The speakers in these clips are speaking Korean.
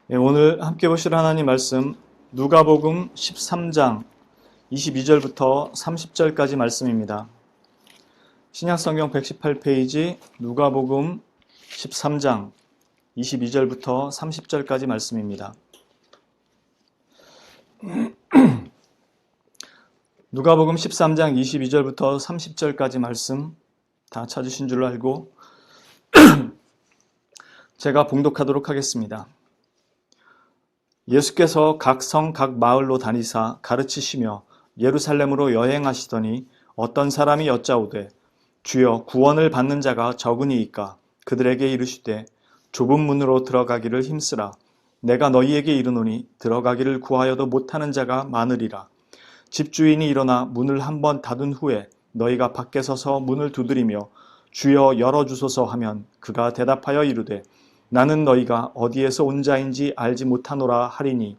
오늘 함께 보실 하나님 말씀 누가복음 13장 22절부터 30절까지 말씀입니다. 신약성경 118페이지 누가복음 13장 22절부터 30절까지 말씀입니다. 누가복음 13장 22절부터 30절까지 말씀 다 찾으신 줄로 알고 제가 봉독하도록 하겠습니다. 예수께서 각 성 각 마을로 다니사 가르치시며 예루살렘으로 여행하시더니 어떤 사람이 여짜오되 주여 구원을 받는 자가 적으니이까 그들에게 이르시되 좁은 문으로 들어가기를 힘쓰라. 내가 너희에게 이르노니 들어가기를 구하여도 못하는 자가 많으리라. 집주인이 일어나 문을 한번 닫은 후에 너희가 밖에 서서 문을 두드리며 주여 열어주소서 하면 그가 대답하여 이르되 나는 너희가 어디에서 온 자인지 알지 못하노라 하리니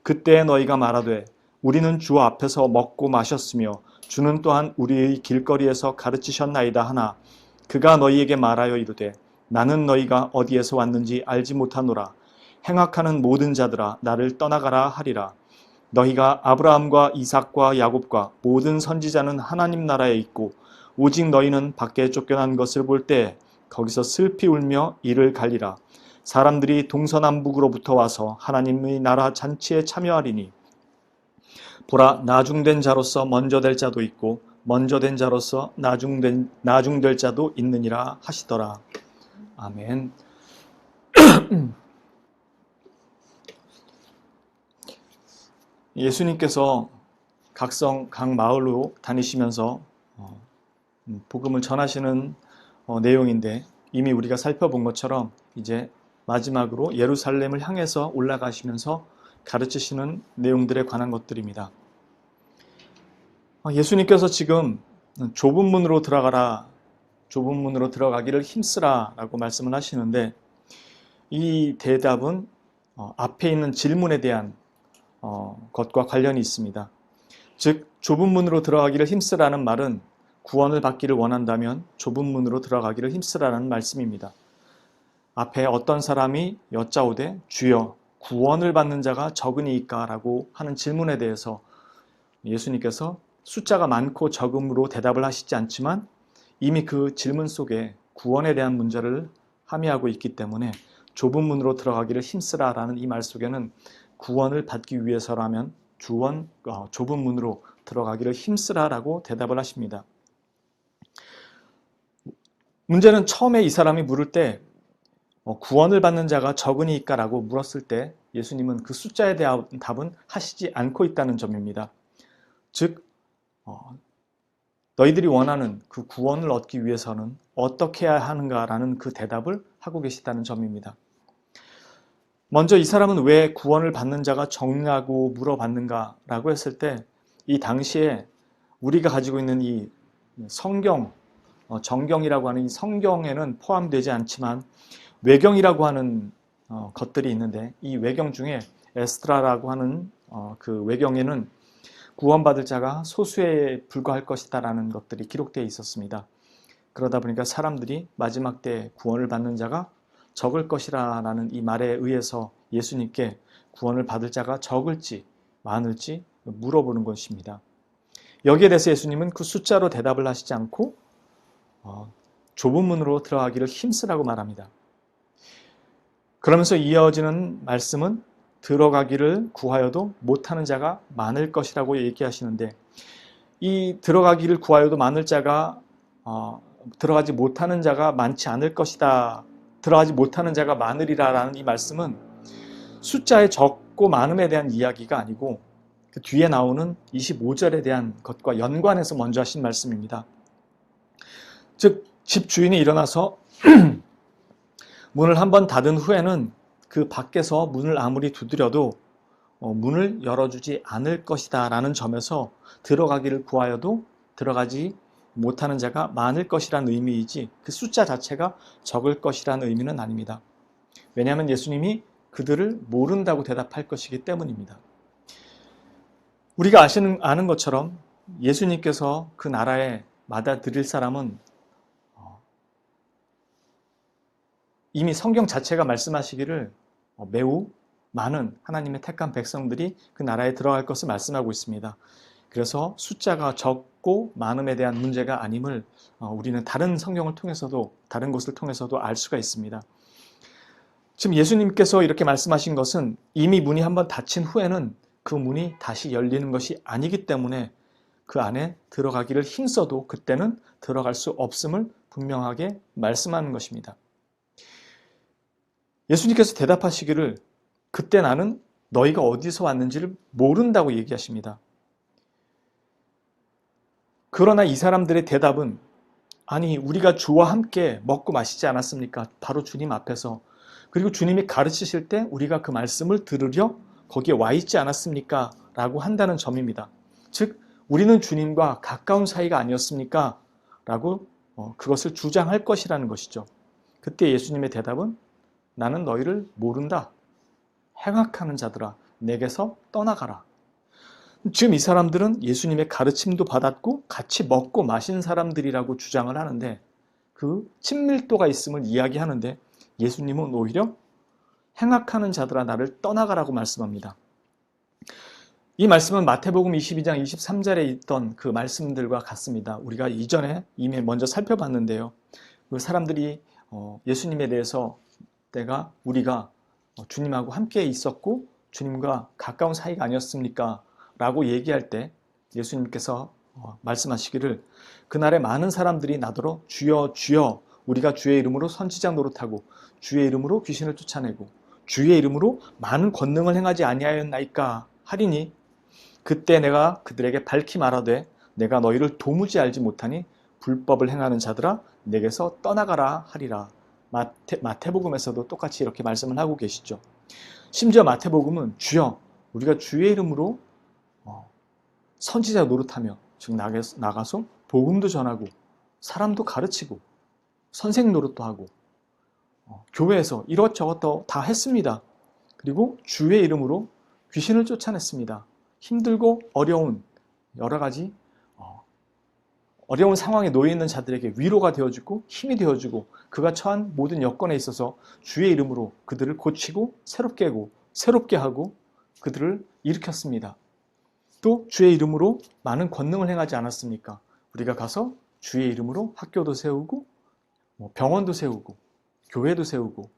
그때 너희가 말하되 우리는 주 앞에서 먹고 마셨으며 주는 또한 우리의 길거리에서 가르치셨나이다 하나 그가 너희에게 말하여 이르되 나는 너희가 어디에서 왔는지 알지 못하노라. 행악하는 모든 자들아 나를 떠나가라 하리라. 너희가 아브라함과 이삭과 야곱과 모든 선지자는 하나님 나라에 있고 오직 너희는 밖에 쫓겨난 것을 볼 때 거기서 슬피 울며 이를 갈리라. 사람들이 동서남북으로부터 와서 하나님의 나라 잔치에 참여하리니 보라 나중된 자로서 먼저 될 자도 있고 먼저 된 자로서 나중될 자도 있느니라 하시더라. 아멘. 예수님께서 각 성 각 마을로 다니시면서 복음을 전하시는 내용인데 이미 우리가 살펴본 것처럼 이제 마지막으로 예루살렘을 향해서 올라가시면서 가르치시는 내용들에 관한 것들입니다. 예수님께서 지금 좁은 문으로 들어가라, 좁은 문으로 들어가기를 힘쓰라 라고 말씀을 하시는데 이 대답은 앞에 있는 질문에 대한 것과 관련이 있습니다. 즉 좁은 문으로 들어가기를 힘쓰라는 말은 구원을 받기를 원한다면 좁은 문으로 들어가기를 힘쓰라는 말씀입니다. 앞에 어떤 사람이 여짜오되 주여 구원을 받는 자가 적으니이까 라고 하는 질문에 대해서 예수님께서 숫자가 많고 적음으로 대답을 하시지 않지만 이미 그 질문 속에 구원에 대한 문제를 함의하고 있기 때문에 좁은 문으로 들어가기를 힘쓰라 라는 이 말 속에는 구원을 받기 위해서라면 좁은 문으로 들어가기를 힘쓰라 라고 대답을 하십니다. 문제는 처음에 이 사람이 물을 때 구원을 받는 자가 적으니까 라고 물었을 때 예수님은 그 숫자에 대한 답은 하시지 않고 있다는 점입니다. 즉 너희들이 원하는 그 구원을 얻기 위해서는 어떻게 해야 하는가라는 그 대답을 하고 계시다는 점입니다. 먼저 이 사람은 왜 구원을 받는 자가 적냐고 물어봤는가라고 했을 때 이 당시에 우리가 가지고 있는 이 성경, 정경이라고 하는 이 성경에는 포함되지 않지만 외경이라고 하는 것들이 있는데 이 외경 중에 에스드라라고 하는 그 외경에는 구원받을 자가 소수에 불과할 것이다 라는 것들이 기록되어 있었습니다. 그러다 보니까 사람들이 마지막 때 구원을 받는 자가 적을 것이라 라는 이 말에 의해서 예수님께 구원을 받을 자가 적을지 많을지 물어보는 것입니다. 여기에 대해서 예수님은 그 숫자로 대답을 하시지 않고 좁은 문으로 들어가기를 힘쓰라고 말합니다. 그러면서 이어지는 말씀은 들어가기를 구하여도 못하는 자가 많을 것이라고 얘기하시는데 이 들어가기를 구하여도 많을 자가 들어가지 못하는 자가 많지 않을 것이다. 들어가지 못하는 자가 많으리라 라는 이 말씀은 숫자의 적고 많음에 대한 이야기가 아니고 그 뒤에 나오는 25절에 대한 것과 연관해서 먼저 하신 말씀입니다. 즉 집주인이 일어나서 문을 한번 닫은 후에는 그 밖에서 문을 아무리 두드려도 문을 열어주지 않을 것이다 라는 점에서 들어가기를 구하여도 들어가지 못하는 자가 많을 것이라는 의미이지 그 숫자 자체가 적을 것이라는 의미는 아닙니다. 왜냐하면 예수님이 그들을 모른다고 대답할 것이기 때문입니다. 우리가 아는 것처럼 예수님께서 그 나라에 받아들일 사람은 이미 성경 자체가 말씀하시기를 매우 많은 하나님의 택한 백성들이 그 나라에 들어갈 것을 말씀하고 있습니다. 그래서 숫자가 적고 많음에 대한 문제가 아님을 우리는 다른 성경을 통해서도, 다른 곳을 통해서도 알 수가 있습니다. 지금 예수님께서 이렇게 말씀하신 것은 이미 문이 한번 닫힌 후에는 그 문이 다시 열리는 것이 아니기 때문에 그 안에 들어가기를 힘써도 그때는 들어갈 수 없음을 분명하게 말씀하는 것입니다. 예수님께서 대답하시기를 그때 나는 너희가 어디서 왔는지를 모른다고 얘기하십니다. 그러나 이 사람들의 대답은 아니 우리가 주와 함께 먹고 마시지 않았습니까? 바로 주님 앞에서. 그리고 주님이 가르치실 때 우리가 그 말씀을 들으려 거기에 와 있지 않았습니까? 라고 한다는 점입니다. 즉 우리는 주님과 가까운 사이가 아니었습니까? 라고 그것을 주장할 것이라는 것이죠. 그때 예수님의 대답은 나는 너희를 모른다. 행악하는 자들아 내게서 떠나가라. 지금 이 사람들은 예수님의 가르침도 받았고 같이 먹고 마신 사람들이라고 주장을 하는데 그 친밀도가 있음을 이야기하는데 예수님은 오히려 행악하는 자들아 나를 떠나가라고 말씀합니다. 이 말씀은 마태복음 22장 23절에 있던 그 말씀들과 같습니다. 우리가 이전에 이미 먼저 살펴봤는데요. 그 사람들이 예수님에 대해서 우리가 주님하고 함께 있었고 주님과 가까운 사이가 아니었습니까? 라고 얘기할 때 예수님께서 말씀하시기를 그날에 많은 사람들이 나더러 주여 주여 우리가 주의 이름으로 선지자 노릇하고 주의 이름으로 귀신을 쫓아내고 주의 이름으로 많은 권능을 행하지 아니하였나이까 하리니 그때 내가 그들에게 밝히 말하되 내가 너희를 도무지 알지 못하니 불법을 행하는 자들아 내게서 떠나가라 하리라. 마태복음에서도 똑같이 이렇게 말씀을 하고 계시죠. 심지어 마태복음은 주여 우리가 주의 이름으로 선지자 노릇하며 즉 나가서 복음도 전하고 사람도 가르치고 선생 노릇도 하고 교회에서 이것저것 다 했습니다. 그리고 주의 이름으로 귀신을 쫓아냈습니다. 힘들고 어려운 여러 가지 어려운 상황에 놓여 있는 자들에게 위로가 되어주고 힘이 되어주고 그가 처한 모든 여건에 있어서 주의 이름으로 그들을 고치고 새롭게 하고 그들을 일으켰습니다. 또 주의 이름으로 많은 권능을 행하지 않았습니까? 우리가 가서 주의 이름으로 학교도 세우고 병원도 세우고 교회도 세우고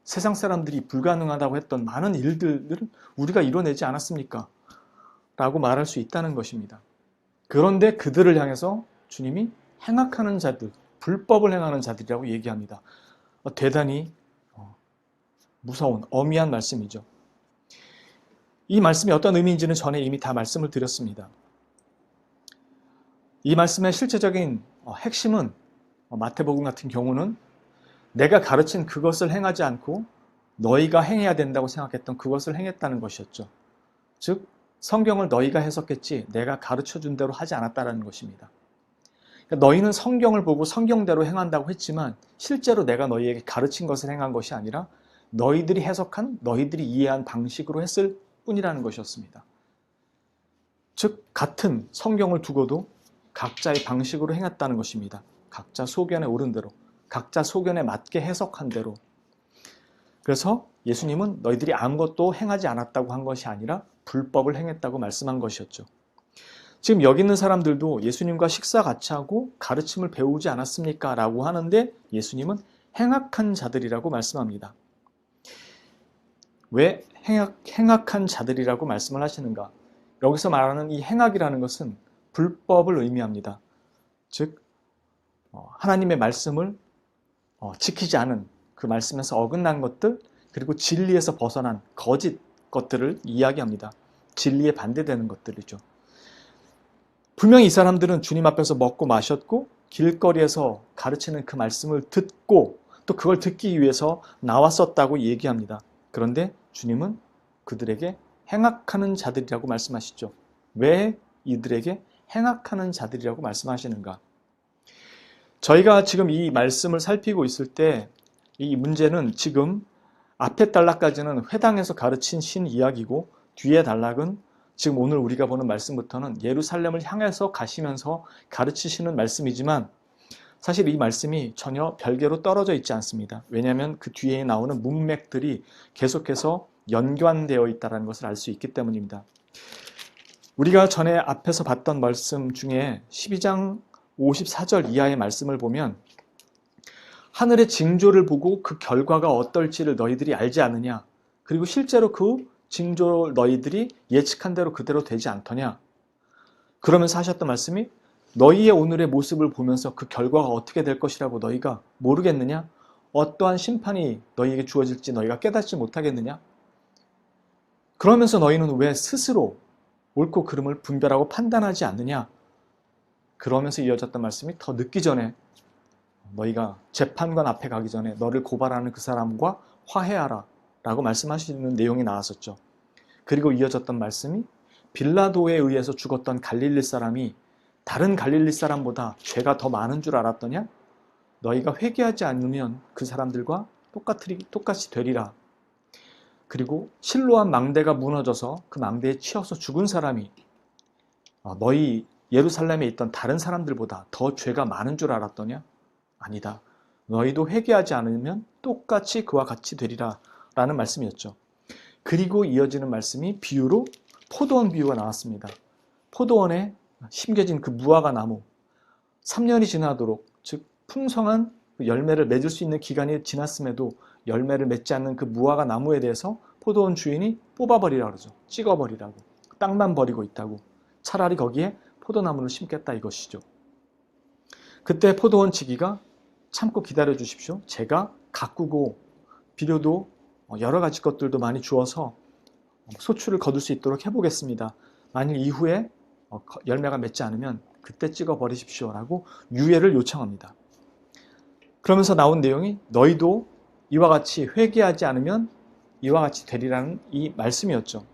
세상 사람들이 불가능하다고 했던 많은 일들을 우리가 이뤄내지 않았습니까? 라고 말할 수 있다는 것입니다. 그런데 그들을 향해서 주님이 행악하는 자들, 불법을 행하는 자들이라고 얘기합니다. 대단히 무서운 어미한 말씀이죠. 이 말씀이 어떤 의미인지는 전에 이미 다 말씀을 드렸습니다. 이 말씀의 실제적인 핵심은 마태복음 같은 경우는 내가 가르친 그것을 행하지 않고 너희가 행해야 된다고 생각했던 그것을 행했다는 것이었죠. 즉 성경을 너희가 해석했지 내가 가르쳐준 대로 하지 않았다는 것입니다. 그러니까 너희는 성경을 보고 성경대로 행한다고 했지만 실제로 내가 너희에게 가르친 것을 행한 것이 아니라 너희들이 해석한 너희들이 이해한 방식으로 했을 뿐이라는 것이었습니다. 즉 같은 성경을 두고도 각자의 방식으로 행했다는 것입니다. 각자 소견에 오른 대로, 각자 소견에 맞게 해석한 대로. 그래서 예수님은 너희들이 아무것도 행하지 않았다고 한 것이 아니라 불법을 행했다고 말씀한 것이었죠. 지금 여기 있는 사람들도 예수님과 식사 같이 하고 가르침을 배우지 않았습니까? 라고 하는데 예수님은 행악한 자들이라고 말씀합니다. 왜 행악한 자들이라고 말씀을 하시는가? 여기서 말하는 이 행악이라는 것은 불법을 의미합니다. 즉 하나님의 말씀을 지키지 않은 그 말씀에서 어긋난 것들 그리고 진리에서 벗어난 거짓 것들을 이야기합니다. 진리에 반대되는 것들이죠. 분명히 이 사람들은 주님 앞에서 먹고 마셨고 길거리에서 가르치는 그 말씀을 듣고 또 그걸 듣기 위해서 나왔었다고 얘기합니다. 그런데 주님은 그들에게 행악하는 자들이라고 말씀하시죠. 왜 이들에게 행악하는 자들이라고 말씀하시는가? 저희가 지금 이 말씀을 살피고 있을 때 이 문제는 지금 앞에 단락까지는 회당에서 가르친 신 이야기고 뒤에 단락은 지금 오늘 우리가 보는 말씀부터는 예루살렘을 향해서 가시면서 가르치시는 말씀이지만 사실 이 말씀이 전혀 별개로 떨어져 있지 않습니다. 왜냐하면 그 뒤에 나오는 문맥들이 계속해서 연관되어 있다는 것을 알 수 있기 때문입니다. 우리가 전에 앞에서 봤던 말씀 중에 12장 54절 이하의 말씀을 보면 하늘의 징조를 보고 그 결과가 어떨지를 너희들이 알지 않느냐. 그리고 실제로 그 징조 너희들이 예측한 대로 그대로 되지 않더냐. 그러면서 하셨던 말씀이 너희의 오늘의 모습을 보면서 그 결과가 어떻게 될 것이라고 너희가 모르겠느냐? 어떠한 심판이 너희에게 주어질지 너희가 깨닫지 못하겠느냐? 그러면서 너희는 왜 스스로 옳고 그름을 분별하고 판단하지 않느냐? 그러면서 이어졌던 말씀이 더 늦기 전에 너희가 재판관 앞에 가기 전에 너를 고발하는 그 사람과 화해하라 라고 말씀하시는 내용이 나왔었죠. 그리고 이어졌던 말씀이 빌라도에 의해서 죽었던 갈릴리 사람이 다른 갈릴리 사람보다 죄가 더 많은 줄 알았더냐? 너희가 회개하지 않으면 그 사람들과 똑같이 되리라. 그리고 실로암 망대가 무너져서 그 망대에 치여서 죽은 사람이 너희 예루살렘에 있던 다른 사람들보다 더 죄가 많은 줄 알았더냐? 아니다. 너희도 회개하지 않으면 똑같이 그와 같이 되리라 라는 말씀이었죠. 그리고 이어지는 말씀이 비유로 포도원 비유가 나왔습니다. 포도원에 심겨진 그 무화과 나무 3년이 지나도록 즉 풍성한 열매를 맺을 수 있는 기간이 지났음에도 열매를 맺지 않는 그 무화과 나무에 대해서 포도원 주인이 뽑아버리라고 그러죠. 찍어버리라고. 땅만 버리고 있다고. 차라리 거기에 포도나무를 심겠다 이것이죠. 그때 포도원 지기가 참고 기다려 주십시오. 제가 가꾸고 비료도 여러 가지 것들도 많이 주어서 소출을 거둘 수 있도록 해보겠습니다. 만일 이후에 열매가 맺지 않으면 그때 찍어버리십시오 라고 유예를 요청합니다. 그러면서 나온 내용이 너희도 이와 같이 회개하지 않으면 이와 같이 되리라는 이 말씀이었죠.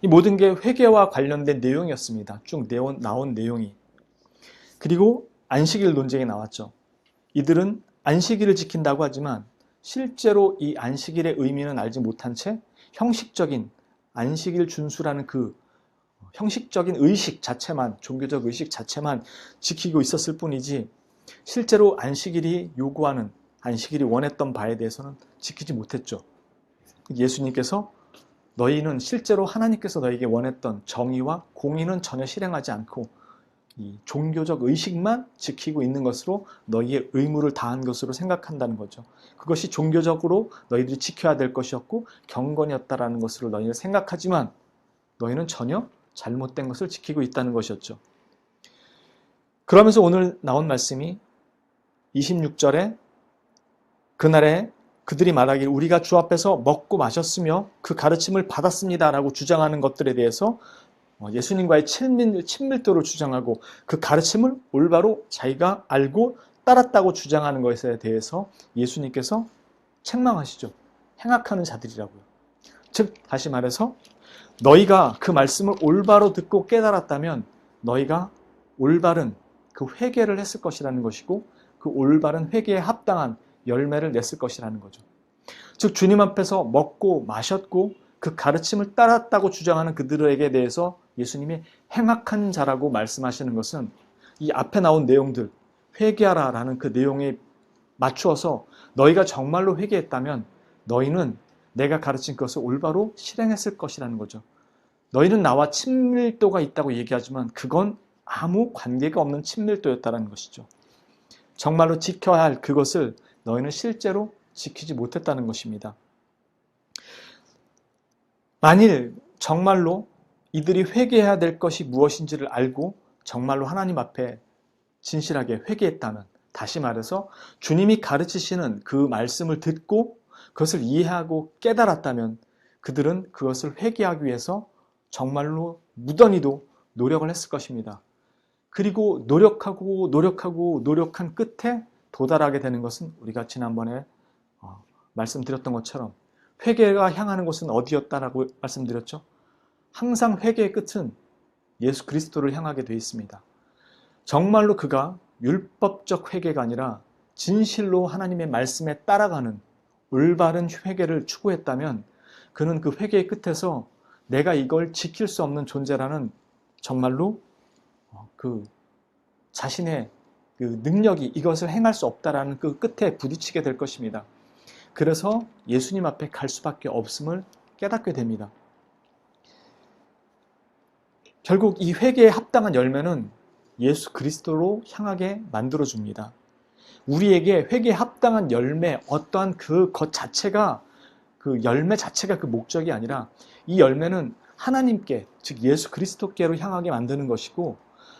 이 모든 게 회개와 관련된 내용이었습니다. 쭉 나온 내용이. 그리고 안식일 논쟁이 나왔죠. 이들은 안식일을 지킨다고 하지만 실제로 이 안식일의 의미는 알지 못한 채 형식적인 안식일 준수라는 그 형식적인 의식 자체만, 종교적 의식 자체만 지키고 있었을 뿐이지 실제로 안식일이 요구하는, 안식일이 원했던 바에 대해서는 지키지 못했죠. 예수님께서 너희는 실제로 하나님께서 너희에게 원했던 정의와 공의는 전혀 실행하지 않고 이 종교적 의식만 지키고 있는 것으로 너희의 의무를 다한 것으로 생각한다는 거죠. 그것이 종교적으로 너희들이 지켜야 될 것이었고 경건이었다라는 것으로 너희는 생각하지만 너희는 전혀 잘못된 것을 지키고 있다는 것이었죠. 그러면서 오늘 나온 말씀이 26절에 그날에 그들이 말하길 우리가 주 앞에서 먹고 마셨으며 그 가르침을 받았습니다 라고 주장하는 것들에 대해서 예수님과의 친밀도를 주장하고 그 가르침을 올바로 자기가 알고 따랐다고 주장하는 것에 대해서 예수님께서 책망하시죠. 행악하는 자들이라고요. 즉 다시 말해서 너희가 그 말씀을 올바로 듣고 깨달았다면 너희가 올바른 그 회개를 했을 것이라는 것이고 그 올바른 회개에 합당한 열매를 냈을 것이라는 거죠. 즉 주님 앞에서 먹고 마셨고 그 가르침을 따랐다고 주장하는 그들에게 대해서 예수님이 행악한 자라고 말씀하시는 것은 이 앞에 나온 내용들, 회개하라 라는 그 내용에 맞추어서 너희가 정말로 회개했다면 너희는 내가 가르친 것을 올바로 실행했을 것이라는 거죠. 너희는 나와 친밀도가 있다고 얘기하지만 그건 아무 관계가 없는 친밀도였다는 것이죠. 정말로 지켜야 할 그것을 너희는 실제로 지키지 못했다는 것입니다. 만일 정말로 이들이 회개해야 될 것이 무엇인지를 알고 정말로 하나님 앞에 진실하게 회개했다면, 다시 말해서 주님이 가르치시는 그 말씀을 듣고 그것을 이해하고 깨달았다면 그들은 그것을 회개하기 위해서 정말로 무던히도 노력을 했을 것입니다. 그리고 노력한 끝에 도달하게 되는 것은 우리가 지난번에 말씀드렸던 것처럼 회개가 향하는 곳은 어디였다라고 말씀드렸죠? 항상 회개의 끝은 예수 그리스도를 향하게 되어 있습니다. 정말로 그가 율법적 회개가 아니라 진실로 하나님의 말씀에 따라가는 올바른 회개를 추구했다면 그는 그 회개의 끝에서 내가 이걸 지킬 수 없는 존재라는 정말로 그 자신의 그 능력이 이것을 행할 수 없다라는 그 끝에 부딪히게 될 것입니다. 그래서 예수님 앞에 갈 수밖에 없음을 깨닫게 됩니다. 결국 이 회개에 합당한 열매는 예수 그리스도로 향하게 만들어줍니다. 우리에게 회개에 합당한 열매, 어떠한 그 것 자체가, 그 열매 자체가 그 목적이 아니라 이 열매는 하나님께, 즉 예수 그리스도께로 향하게 만드는 것이고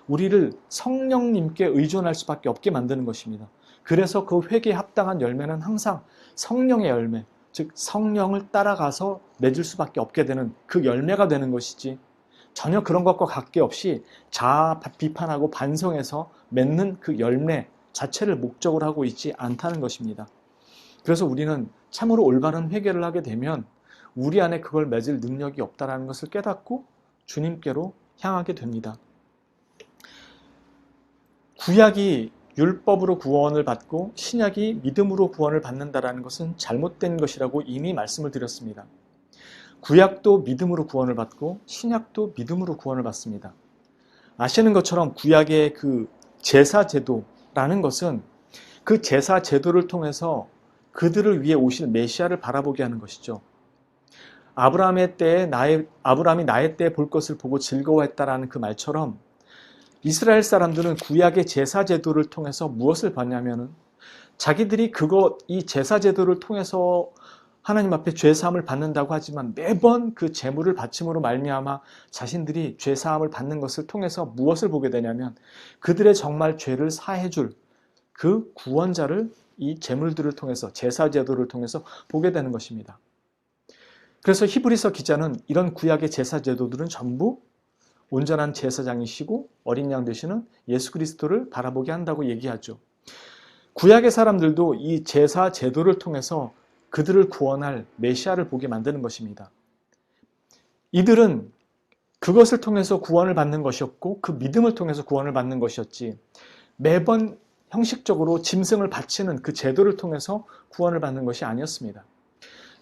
우리를 성령님께 의존할 수밖에 없게 만드는 것입니다. 그래서 그 회개에 합당한 열매는 항상 성령의 열매, 즉 성령을 따라가서 맺을 수밖에 없게 되는 그 열매가 되는 것이지, 전혀 그런 것과 관계없이 자아 비판하고 반성해서 맺는 그 열매 자체를 목적으로 하고 있지 않다는 것입니다. 그래서 우리는 참으로 올바른 회개를 하게 되면 우리 안에 그걸 맺을 능력이 없다는 것을 깨닫고 주님께로 향하게 됩니다. 구약이 율법으로 구원을 받고 신약이 믿음으로 구원을 받는다는 것은 잘못된 것이라고 이미 말씀을 드렸습니다. 구약도 믿음으로 구원을 받고 신약도 믿음으로 구원을 받습니다. 아시는 것처럼 구약의 그 제사 제도라는 것은 그 제사 제도를 통해서 그들을 위해 오실 메시아를 바라보게 하는 것이죠. 아브라함이 나의 때에 볼 것을 보고 즐거워했다라는 그 말처럼 이스라엘 사람들은 구약의 제사 제도를 통해서 무엇을 봤냐면은 자기들이 이 제사 제도를 통해서 하나님 앞에 죄사함을 받는다고 하지만 매번 그 제물을 바침으로 말미암아 자신들이 죄사함을 받는 것을 통해서 무엇을 보게 되냐면 그들의 정말 죄를 사해줄 그 구원자를 이 제물들을 통해서, 제사 제도를 통해서 보게 되는 것입니다. 그래서 히브리서 기자는 이런 구약의 제사 제도들은 전부 온전한 제사장이시고 어린 양 되시는 예수 그리스도를 바라보게 한다고 얘기하죠. 구약의 사람들도 이 제사 제도를 통해서 그들을 구원할 메시아를 보게 만드는 것입니다. 이들은 그것을 통해서 구원을 받는 것이었고 그 믿음을 통해서 구원을 받는 것이었지, 매번 형식적으로 짐승을 바치는 그 제도를 통해서 구원을 받는 것이 아니었습니다.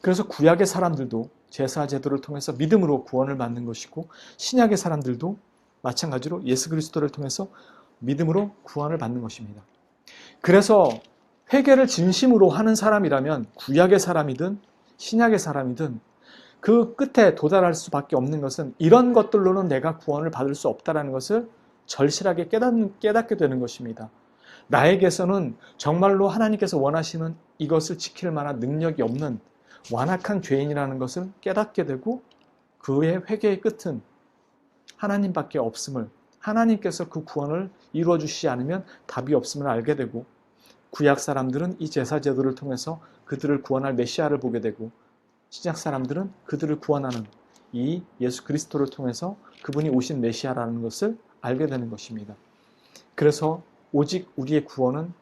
그래서 구약의 사람들도 제사 제도를 통해서 믿음으로 구원을 받는 것이고 신약의 사람들도 마찬가지로 예수 그리스도를 통해서 믿음으로 구원을 받는 것입니다. 그래서 회개를 진심으로 하는 사람이라면 구약의 사람이든 신약의 사람이든 그 끝에 도달할 수밖에 없는 것은 이런 것들로는 내가 구원을 받을 수 없다는 것을 절실하게 깨닫게 되는 것입니다. 나에게서는 정말로 하나님께서 원하시는 이것을 지킬 만한 능력이 없는 완악한 죄인이라는 것을 깨닫게 되고 그의 회개의 끝은 하나님밖에 없음을, 하나님께서 그 구원을 이루어 주시지 않으면 답이 없음을 알게 되고, 구약 사람들은 이 제사 제도를 통해서 그들을 구원할 메시아를 보게 되고 신약 사람들은 그들을 구원하는 이 예수 그리스도를 통해서 그분이 오신 메시아라는 것을 알게 되는 것입니다. 그래서 오직 우리의 구원은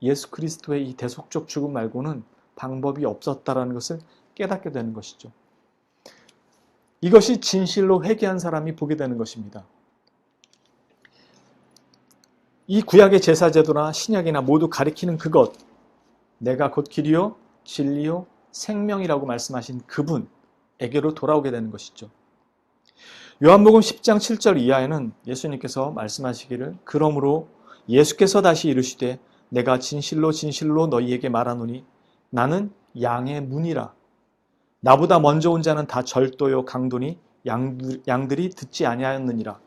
예수 그리스도의 이 대속적 죽음 말고는 방법이 없었다라는 것을 깨닫게 되는 것이죠. 이것이 진실로 회개한 사람이 보게 되는 것입니다. 이 구약의 제사제도나 신약이나 모두 가리키는 그것, 내가 곧 길이요 진리요 생명이라고 말씀하신 그분에게로 돌아오게 되는 것이죠. 요한복음 10장 7절 이하에는 예수님께서 말씀하시기를 그러므로 예수께서 다시 이르시되 내가 진실로 진실로 너희에게 말하노니 나는 양의 문이라. 나보다 먼저 온 자는 다 절도요 강도니 양들이 듣지 아니하였느니라.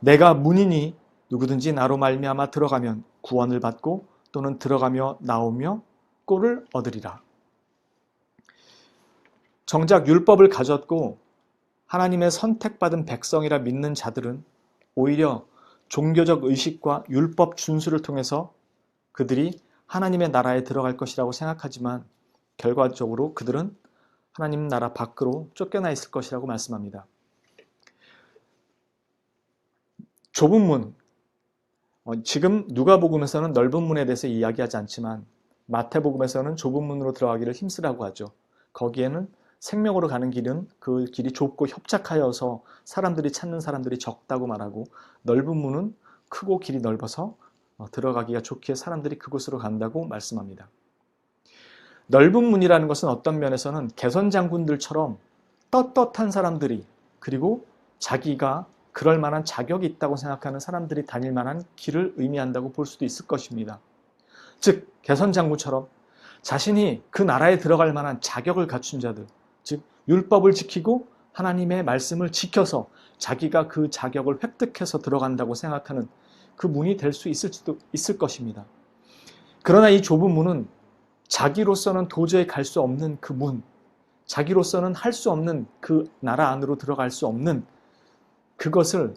내가 문이니 누구든지 나로 말미암아 들어가면 구원을 받고 또는 들어가며 나오며 꼴을 얻으리라. 정작 율법을 가졌고 하나님의 선택받은 백성이라 믿는 자들은 오히려 종교적 의식과 율법 준수를 통해서 그들이 하나님의 나라에 들어갈 것이라고 생각하지만 결과적으로 그들은 하나님 나라 밖으로 쫓겨나 있을 것이라고 말씀합니다. 좁은 문, 지금 누가복음에서는 넓은 문에 대해서 이야기하지 않지만 마태복음에서는 좁은 문으로 들어가기를 힘쓰라고 하죠. 거기에는 생명으로 가는 길은 그 길이 좁고 협착하여서 사람들이 찾는 사람들이 적다고 말하고, 넓은 문은 크고 길이 넓어서 들어가기가 좋기에 사람들이 그곳으로 간다고 말씀합니다. 넓은 문이라는 것은 어떤 면에서는 개선 장군들처럼 떳떳한 사람들이, 그리고 자기가 그럴 만한 자격이 있다고 생각하는 사람들이 다닐 만한 길을 의미한다고 볼 수도 있을 것입니다. 즉 개선 장군처럼 자신이 그 나라에 들어갈 만한 자격을 갖춘 자들, 즉 율법을 지키고 하나님의 말씀을 지켜서 자기가 그 자격을 획득해서 들어간다고 생각하는 그 문이 될 수 있을지도 있을 것입니다. 그러나 이 좁은 문은 자기로서는 도저히 갈 수 없는 그 문, 자기로서는 할 수 없는 그 나라 안으로 들어갈 수 없는 그것을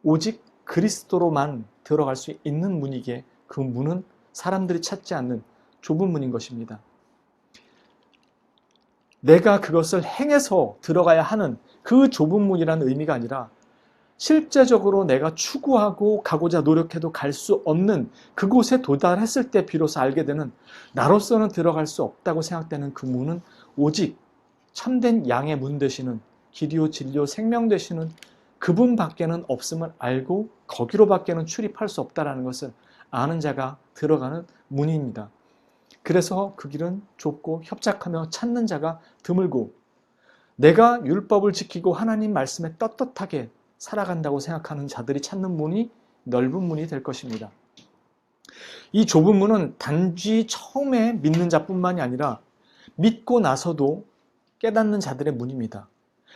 오직 그리스도로만 들어갈 수 있는 문이기에 그 문은 사람들이 찾지 않는 좁은 문인 것입니다. 내가 그것을 행해서 들어가야 하는 그 좁은 문이라는 의미가 아니라 실제적으로 내가 추구하고 가고자 노력해도 갈 수 없는 그곳에 도달했을 때 비로소 알게 되는, 나로서는 들어갈 수 없다고 생각되는 그 문은 오직 참된 양의 문 되시는, 길이요 진리요 생명 되시는 그분 밖에는 없음을 알고 거기로 밖에는 출입할 수 없다는 것을 아는 자가 들어가는 문입니다. 그래서 그 길은 좁고 협착하며 찾는 자가 드물고, 내가 율법을 지키고 하나님 말씀에 떳떳하게 살아간다고 생각하는 자들이 찾는 문이 넓은 문이 될 것입니다. 이 좁은 문은 단지 처음에 믿는 자뿐만이 아니라 믿고 나서도 깨닫는 자들의 문입니다.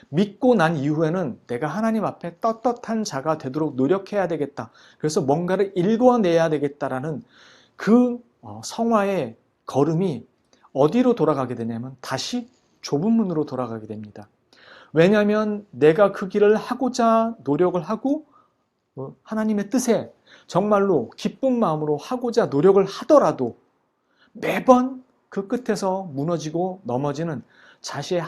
믿고 난 이후에는 내가 하나님 앞에 떳떳한 자가 되도록 노력해야 되겠다. 그래서 뭔가를 일궈내야 되겠다라는 그 성화의 걸음이 어디로 돌아가게 되냐면 다시 좁은 문으로 돌아가게 됩니다. 왜냐하면 내가 그 길을 하고자 노력을 하고 하나님의 뜻에 정말로 기쁜 마음으로 하고자 노력을 하더라도 매번 그 끝에서 무너지고 넘어지는 자신의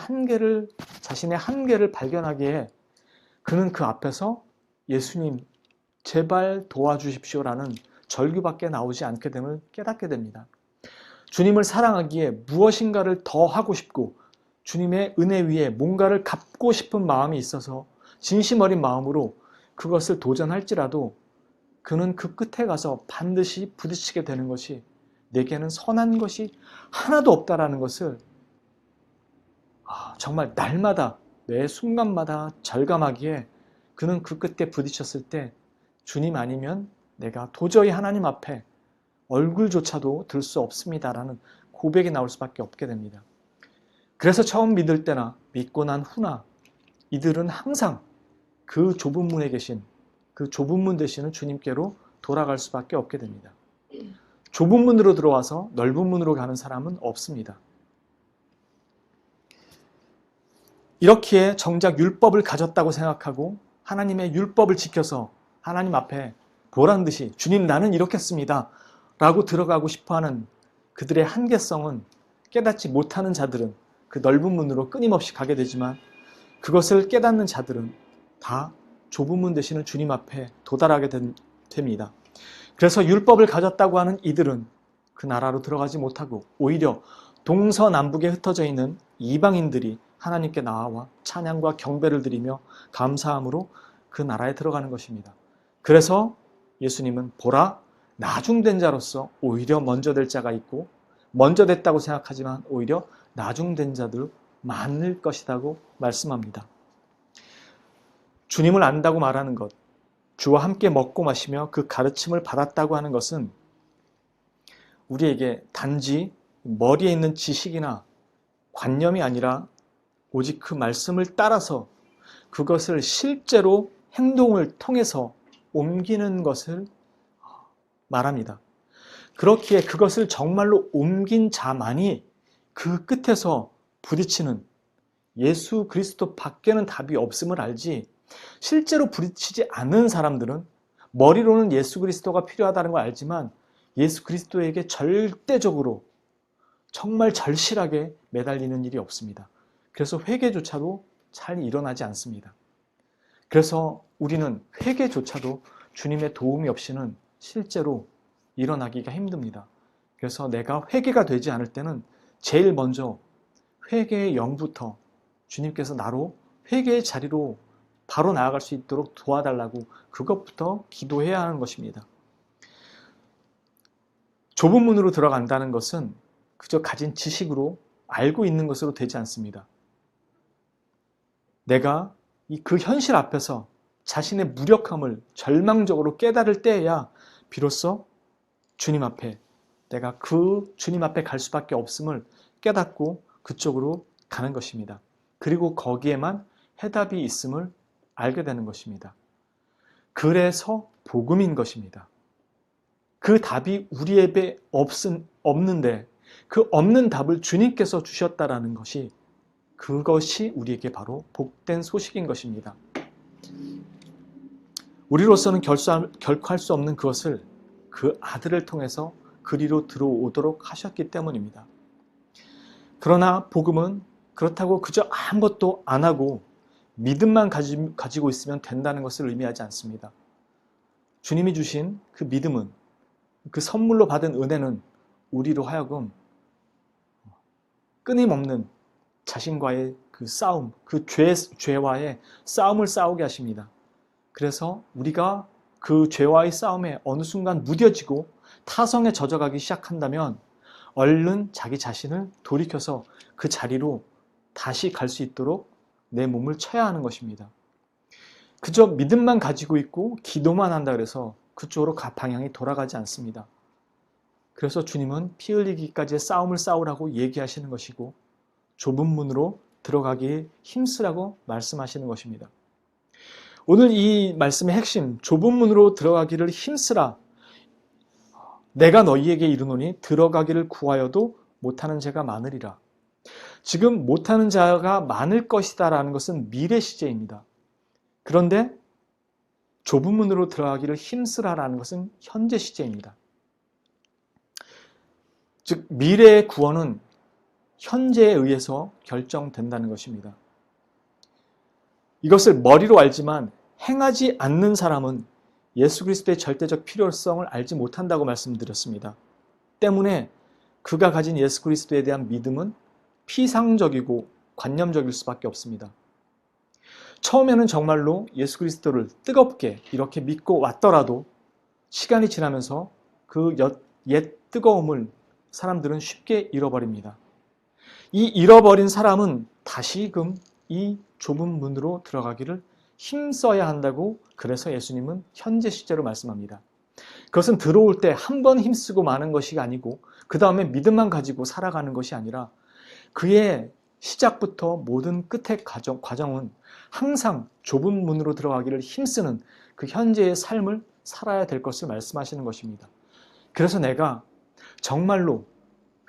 한계를 발견하기에 그는 그 앞에서 예수님 제발 도와주십시오라는 절규밖에 나오지 않게 됨을 깨닫게 됩니다. 주님을 사랑하기에 무엇인가를 더 하고 싶고 주님의 은혜 위에 뭔가를 갚고 싶은 마음이 있어서 진심 어린 마음으로 그것을 도전할지라도 그는 그 끝에 가서 반드시 부딪히게 되는 것이 내게는 선한 것이 하나도 없다라는 것을 정말 날마다 매 순간마다 절감하기에 그는 그 끝에 부딪혔을 때 주님 아니면 내가 도저히 하나님 앞에 얼굴조차도 들 수 없습니다라는 고백이 나올 수밖에 없게 됩니다. 그래서 처음 믿을 때나 믿고 난 후나 이들은 항상 그 좁은 문에 계신, 그 좁은 문 되시는 주님께로 돌아갈 수밖에 없게 됩니다. 좁은 문으로 들어와서 넓은 문으로 가는 사람은 없습니다. 이렇기에 정작 율법을 가졌다고 생각하고 하나님의 율법을 지켜서 하나님 앞에 보란듯이 주님 나는 이렇겠습니다 라고 들어가고 싶어하는 그들의 한계성은 깨닫지 못하는 자들은 그 넓은 문으로 끊임없이 가게 되지만 그것을 깨닫는 자들은 다 좁은 문 되시는 주님 앞에 도달하게 됩니다. 그래서 율법을 가졌다고 하는 이들은 그 나라로 들어가지 못하고 오히려 동서남북에 흩어져 있는 이방인들이 하나님께 나와 찬양과 경배를 드리며 감사함으로 그 나라에 들어가는 것입니다. 그래서 예수님은 보라 나중된 자로서 오히려 먼저 될 자가 있고 먼저 됐다고 생각하지만 오히려 나중된 자들 많을 것이라고 말씀합니다. 주님을 안다고 말하는 것, 주와 함께 먹고 마시며 그 가르침을 받았다고 하는 것은 우리에게 단지 머리에 있는 지식이나 관념이 아니라 오직 그 말씀을 따라서 그것을 실제로 행동을 통해서 옮기는 것을 말합니다. 그렇기에 그것을 정말로 옮긴 자만이 그 끝에서 부딪히는, 예수 그리스도 밖에는 답이 없음을 알지 실제로 부딪히지 않는 사람들은 머리로는 예수 그리스도가 필요하다는 걸 알지만 예수 그리스도에게 절대적으로 정말 절실하게 매달리는 일이 없습니다. 그래서 회개조차도 잘 일어나지 않습니다. 그래서 우리는 회개조차도 주님의 도움이 없이는 실제로 일어나기가 힘듭니다. 그래서 내가 회개가 되지 않을 때는 제일 먼저 회개의 영부터 주님께서 나로 회개의 자리로 바로 나아갈 수 있도록 도와달라고 그것부터 기도해야 하는 것입니다. 좁은 문으로 들어간다는 것은 그저 가진 지식으로 알고 있는 것으로 되지 않습니다. 내가 그 현실 앞에서 자신의 무력함을 절망적으로 깨달을 때에야 비로소 주님 앞에 내가 그 주님 앞에 갈 수밖에 없음을 깨닫고 그쪽으로 가는 것입니다. 그리고 거기에만 해답이 있음을 알게 되는 것입니다. 그래서 복음인 것입니다. 그 답이 우리에게 없는데 그 없는 답을 주님께서 주셨다라는 것이, 그것이 우리에게 바로 복된 소식인 것입니다. 우리로서는 결코 할 수 없는 그것을 그 아들을 통해서 그리로 들어오도록 하셨기 때문입니다. 그러나 복음은 그렇다고 그저 아무것도 안 하고 믿음만 가지고 있으면 된다는 것을 의미하지 않습니다. 주님이 주신 그 믿음은, 그 선물로 받은 은혜는 우리로 하여금 끊임없는 자신과의 그 싸움, 그 죄와의 싸움을 싸우게 하십니다. 그래서 우리가 그 죄와의 싸움에 어느 순간 무뎌지고 타성에 젖어가기 시작한다면 얼른 자기 자신을 돌이켜서 그 자리로 다시 갈 수 있도록 내 몸을 쳐야 하는 것입니다. 그저 믿음만 가지고 있고 기도만 한다 그래서 그쪽으로 방향이 돌아가지 않습니다. 그래서 주님은 피 흘리기까지의 싸움을 싸우라고 얘기하시는 것이고 좁은 문으로 들어가기 힘쓰라고 말씀하시는 것입니다. 오늘 이 말씀의 핵심, 좁은 문으로 들어가기를 힘쓰라. 내가 너희에게 이르노니 들어가기를 구하여도 못하는 자가 많으리라. 지금 못하는 자가 많을 것이다 라는 것은 미래 시제입니다. 그런데 좁은 문으로 들어가기를 힘쓰라라는 것은 현재 시제입니다. 즉 미래의 구원은 현재에 의해서 결정된다는 것입니다. 이것을 머리로 알지만 행하지 않는 사람은 예수 그리스도의 절대적 필요성을 알지 못한다고 말씀드렸습니다. 때문에 그가 가진 예수 그리스도에 대한 믿음은 피상적이고 관념적일 수밖에 없습니다. 처음에는 정말로 예수 그리스도를 뜨겁게 이렇게 믿고 왔더라도 시간이 지나면서 그 옛 뜨거움을 사람들은 쉽게 잃어버립니다. 이 잃어버린 사람은 다시금 이 좁은 문으로 들어가기를 힘써야 한다고, 그래서 예수님은 현재 시제로 말씀합니다. 그것은 들어올 때 한 번 힘쓰고 마는 것이 아니고 그 다음에 믿음만 가지고 살아가는 것이 아니라 그의 시작부터 모든 끝의 과정은 항상 좁은 문으로 들어가기를 힘쓰는 그 현재의 삶을 살아야 될 것을 말씀하시는 것입니다. 그래서 내가 정말로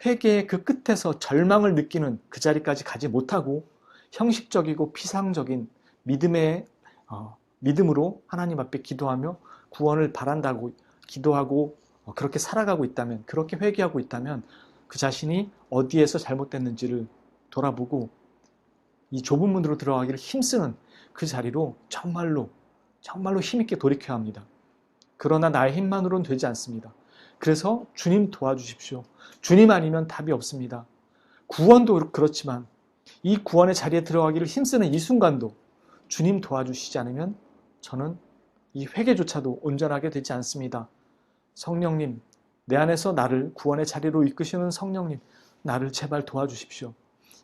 회개의 그 끝에서 절망을 느끼는 그 자리까지 가지 못하고 형식적이고 피상적인 믿음으로 하나님 앞에 기도하며 구원을 바란다고 기도하고 그렇게 살아가고 있다면, 그렇게 회개하고 있다면 그 자신이 어디에서 잘못됐는지를 돌아보고 이 좁은 문으로 들어가기를 힘쓰는 그 자리로 정말로 힘있게 돌이켜야 합니다. 그러나 나의 힘만으로는 되지 않습니다. 그래서 주님 도와주십시오. 주님 아니면 답이 없습니다. 구원도 그렇지만 이 구원의 자리에 들어가기를 힘쓰는 이 순간도 주님 도와주시지 않으면 저는 이 회개조차도 온전하게 되지 않습니다. 성령님, 내 안에서 나를 구원의 자리로 이끄시는 성령님, 나를 제발 도와주십시오.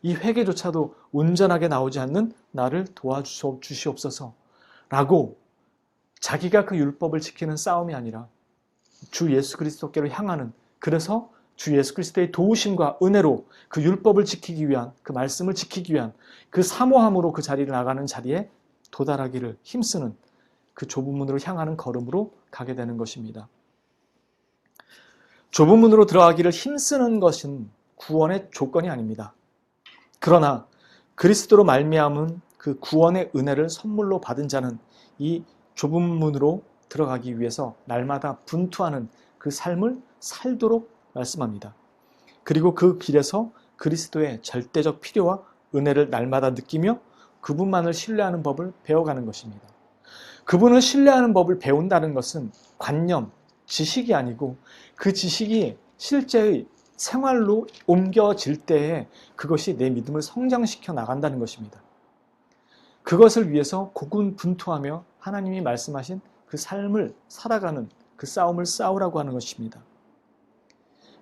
이 회개조차도 온전하게 나오지 않는 나를 도와주시옵소서 라고 자기가 그 율법을 지키는 싸움이 아니라 주 예수 그리스도께로 향하는, 그래서 주 예수 그리스도의 도우심과 은혜로 그 율법을 지키기 위한, 그 말씀을 지키기 위한 그 사모함으로 그 자리를 나가는 자리에 도달하기를 힘쓰는 그 좁은 문으로 향하는 걸음으로 가게 되는 것입니다. 좁은 문으로 들어가기를 힘쓰는 것은 구원의 조건이 아닙니다. 그러나 그리스도로 말미암은 그 구원의 은혜를 선물로 받은 자는 이 좁은 문으로 들어가기 위해서 날마다 분투하는 그 삶을 살도록 말씀합니다. 그리고 그 길에서 그리스도의 절대적 필요와 은혜를 날마다 느끼며 그분만을 신뢰하는 법을 배워가는 것입니다. 그분을 신뢰하는 법을 배운다는 것은 관념, 지식이 아니고 그 지식이 실제의 생활로 옮겨질 때에 그것이 내 믿음을 성장시켜 나간다는 것입니다. 그것을 위해서 고군분투하며 하나님이 말씀하신 그 삶을 살아가는 그 싸움을 싸우라고 하는 것입니다.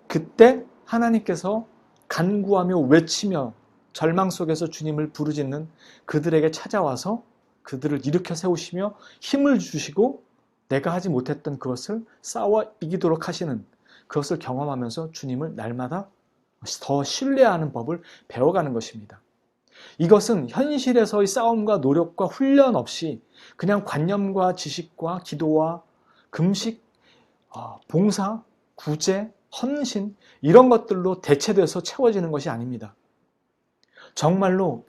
그때 하나님께서 간구하며 외치며 절망 속에서 주님을 부르짖는 그들에게 찾아와서 그들을 일으켜 세우시며 힘을 주시고 내가 하지 못했던 그것을 싸워 이기도록 하시는 그것을 경험하면서 주님을 날마다 더 신뢰하는 법을 배워가는 것입니다. 이것은 현실에서의 싸움과 노력과 훈련 없이 그냥 관념과 지식과 기도와 금식, 봉사, 구제, 헌신 이런 것들로 대체돼서 채워지는 것이 아닙니다. 정말로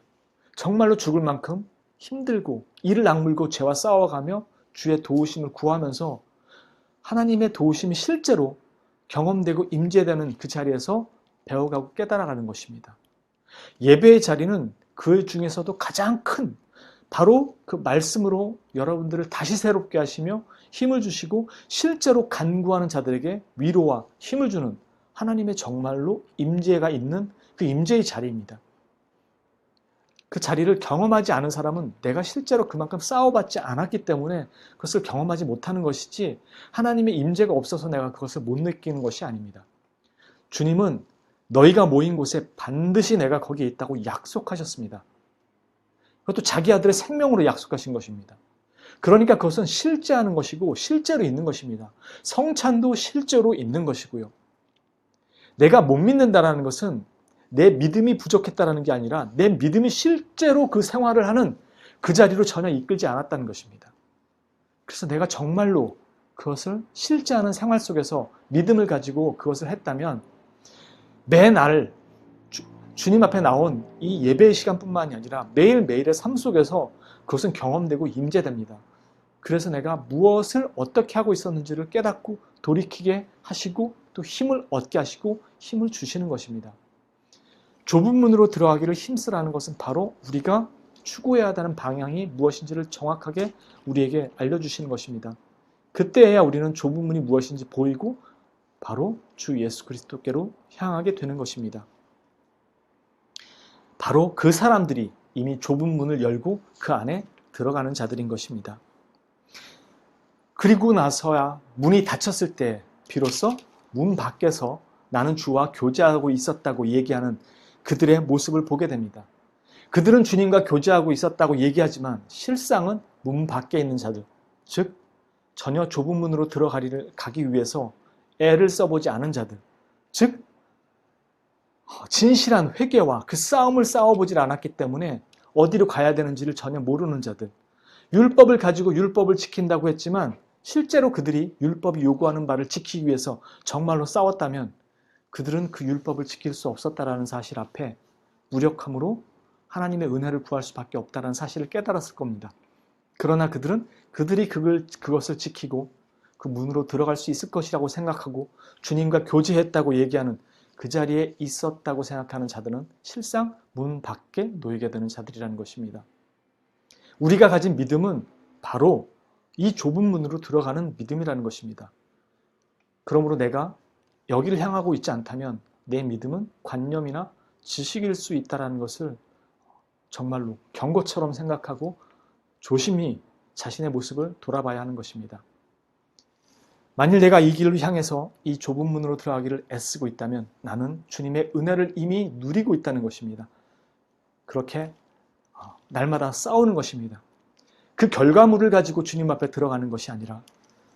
죽을 만큼 힘들고 이를 악물고 죄와 싸워가며 주의 도우심을 구하면서 하나님의 도우심이 실제로 경험되고 임재되는 그 자리에서 배워가고 깨달아가는 것입니다. 예배의 자리는 그 중에서도 가장 큰 바로 그 말씀으로 여러분들을 다시 새롭게 하시며 힘을 주시고 실제로 간구하는 자들에게 위로와 힘을 주는 하나님의 정말로 임재가 있는 그 임재의 자리입니다. 그 자리를 경험하지 않은 사람은 내가 실제로 그만큼 싸워봤지 않았기 때문에 그것을 경험하지 못하는 것이지 하나님의 임재가 없어서 내가 그것을 못 느끼는 것이 아닙니다. 주님은 너희가 모인 곳에 반드시 내가 거기에 있다고 약속하셨습니다. 그것도 자기 아들의 생명으로 약속하신 것입니다. 그러니까 그것은 실제하는 것이고 실제로 있는 것입니다. 성찬도 실제로 있는 것이고요. 내가 못 믿는다는 것은 내 믿음이 부족했다는 게 아니라 내 믿음이 실제로 그 생활을 하는 그 자리로 전혀 이끌지 않았다는 것입니다. 그래서 내가 정말로 그것을 실제하는 생활 속에서 믿음을 가지고 그것을 했다면 매날 주님 앞에 나온 이 예배의 시간뿐만이 아니라 매일매일의 삶 속에서 그것은 경험되고 임재됩니다. 그래서 내가 무엇을 어떻게 하고 있었는지를 깨닫고 돌이키게 하시고 또 힘을 얻게 하시고 힘을 주시는 것입니다. 좁은 문으로 들어가기를 힘쓰라는 것은 바로 우리가 추구해야 하는 방향이 무엇인지를 정확하게 우리에게 알려주시는 것입니다. 그때야 우리는 좁은 문이 무엇인지 보이고 바로 주 예수 그리스도께로 향하게 되는 것입니다. 바로 그 사람들이 이미 좁은 문을 열고 그 안에 들어가는 자들인 것입니다. 그리고 나서야 문이 닫혔을 때 비로소 문 밖에서 나는 주와 교제하고 있었다고 얘기하는 그들의 모습을 보게 됩니다. 그들은 주님과 교제하고 있었다고 얘기하지만 실상은 문 밖에 있는 자들, 즉 전혀 좁은 문으로 들어가기 위해서 애를 써보지 않은 자들, 즉 진실한 회개와 그 싸움을 싸워보질 않았기 때문에 어디로 가야 되는지를 전혀 모르는 자들, 율법을 가지고 율법을 지킨다고 했지만 실제로 그들이 율법이 요구하는 바를 지키기 위해서 정말로 싸웠다면 그들은 그 율법을 지킬 수 없었다라는 사실 앞에 무력함으로 하나님의 은혜를 구할 수밖에 없다는 사실을 깨달았을 겁니다. 그러나 그들이 그것을 지키고 그 문으로 들어갈 수 있을 것이라고 생각하고 주님과 교제했다고 얘기하는 그 자리에 있었다고 생각하는 자들은 실상 문 밖에 놓이게 되는 자들이라는 것입니다. 우리가 가진 믿음은 바로 이 좁은 문으로 들어가는 믿음이라는 것입니다. 그러므로 내가 여기를 향하고 있지 않다면 내 믿음은 관념이나 지식일 수 있다는 것을 정말로 경고처럼 생각하고 조심히 자신의 모습을 돌아봐야 하는 것입니다. 만일 내가 이 길을 향해서 이 좁은 문으로 들어가기를 애쓰고 있다면 나는 주님의 은혜를 이미 누리고 있다는 것입니다. 그렇게 날마다 싸우는 것입니다. 그 결과물을 가지고 주님 앞에 들어가는 것이 아니라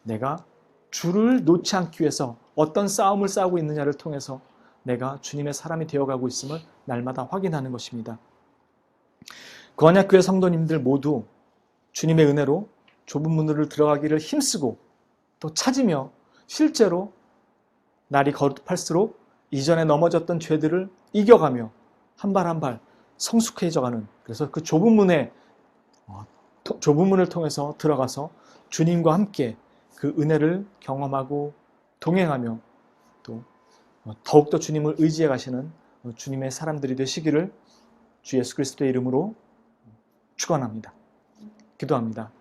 내가 주를 놓지 않기 위해서 어떤 싸움을 싸우고 있느냐를 통해서 내가 주님의 사람이 되어가고 있음을 날마다 확인하는 것입니다. 구한약교회 성도님들 모두 주님의 은혜로 좁은 문으로 들어가기를 힘쓰고 또 찾으며 실제로 날이 거듭할수록 이전에 넘어졌던 죄들을 이겨가며 한 발 한 발 성숙해져가는, 그래서 그 좁은 문을 통해서 들어가서 주님과 함께 그 은혜를 경험하고 동행하며 또 더욱더 주님을 의지해 가시는 주님의 사람들이 되시기를 주 예수 그리스도의 이름으로 축원합니다. 기도합니다.